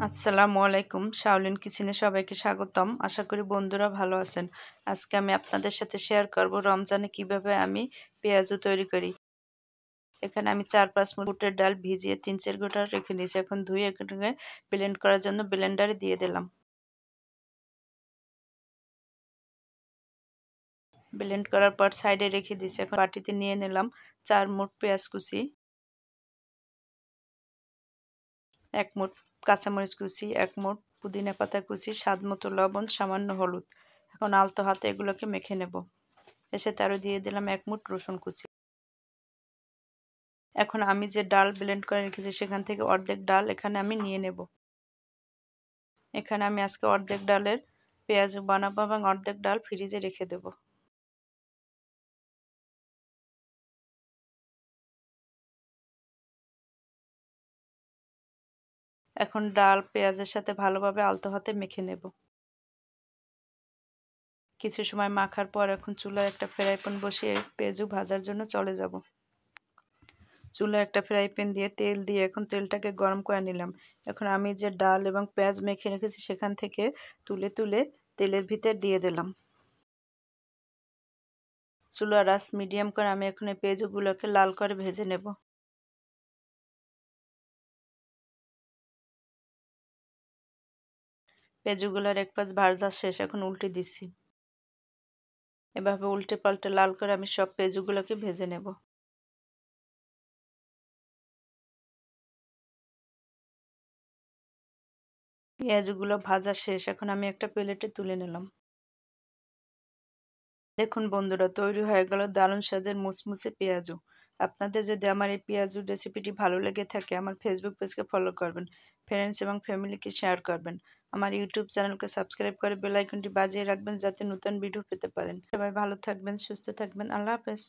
আসসালামু আলাইকুম, শাওলিন কিচেনে সবাইকে স্বাগতম। আশা করি বন্ধুরা ভালো আছেন। আজকে আমি আপনাদের সাথে শেয়ার করব রমজানে কিভাবে আমি পেঁয়াজু তৈরি করি। এখানে আমি 4-5 মুঠ বুটের ডাল ভিজিয়ে 3-4 ঘন্টা রেখে নিয়েছি। এখন ধুয়ে এখানে ব্লেন্ড করার জন্য ব্লেন্ডারে দিয়ে দিলাম। ব্লেন্ড করার পর সাইডে রেখে দিয়েছি। এখন বাটিতে নিয়ে নিলাম 4 মুঠ পেঁয়াজ কুচি, 1 মুঠ কাঁচামরিচ কুচি, 1 মুঠ পুদিনা পাতা কুচি, স্বাদ মতো লবণ, সামান্য হলুদ। এখন আলতো হাতে এগুলোকে মেখে নেব। এসে তারও দিয়ে দিলাম 1 মুঠ রসুন কুচি। এখন আমি যে ডাল ব্লেন্ড করে রেখেছি সেখান থেকে অর্ধেক ডাল এখানে আমি নিয়ে নেব। এখানে আমি আজকে অর্ধেক ডালের পেঁয়াজ বানাবো এবং অর্ধেক ডাল ফ্রিজে রেখে দেব। এখন ডাল পেঁয়াজের সাথে ভালোভাবে আলতো হাতে মেখে নেব। কিছু সময় মাখার পর এখন চুলায় একটা ফ্রাই প্যান বসিয়ে পেঁয়াজু ভাজার জন্য চলে যাব। চুলায় একটা ফ্রাই প্যান দিয়ে তেল দিয়ে এখন তেলটাকে গরম করে নিলাম। এখন আমি যে ডাল এবং পেঁয়াজ মেখে রেখেছি সেখান থেকে তুলে তুলে তেলের ভিতর দিয়ে দিলাম। চুলার আঁচ মিডিয়াম করে আমি এখন এই পেঁয়াজগুলোকে লাল করে ভেজে নেব। পেঁয়াজগুলোর এক পাশ ভাজা শেষ, এখন উল্টে দিচ্ছি। এভাবে উল্টে পাল্টে লাল করে আমি সব পেঁয়াজগুলোকে ভেজে নেব। পেঁয়াজগুলো ভাজা শেষ, এখন আমি একটা প্লেটে তুলে নিলাম। দেখুন বন্ধুরা, তৈরি হয়ে গেল দারুণ স্বাদের মুচমুচে পেঁয়াজু। আপনাদের যদি আমার এই পেঁয়াজুর রেসিপিটি ভালো লেগে থাকে আমার ফেসবুক পেজকে ফলো করবেন, ফ্রেন্ডস এবং ফ্যামিলিকে শেয়ার করবেন, আমার ইউটিউব চ্যানেলকে সাবস্ক্রাইব করে বেল আইকনটি বাজিয়ে রাখবেন যাতে নতুন ভিডিও পেতে পারেন। সবাই ভালো থাকবেন, সুস্থ থাকবেন। আল্লাহ হাফেজ।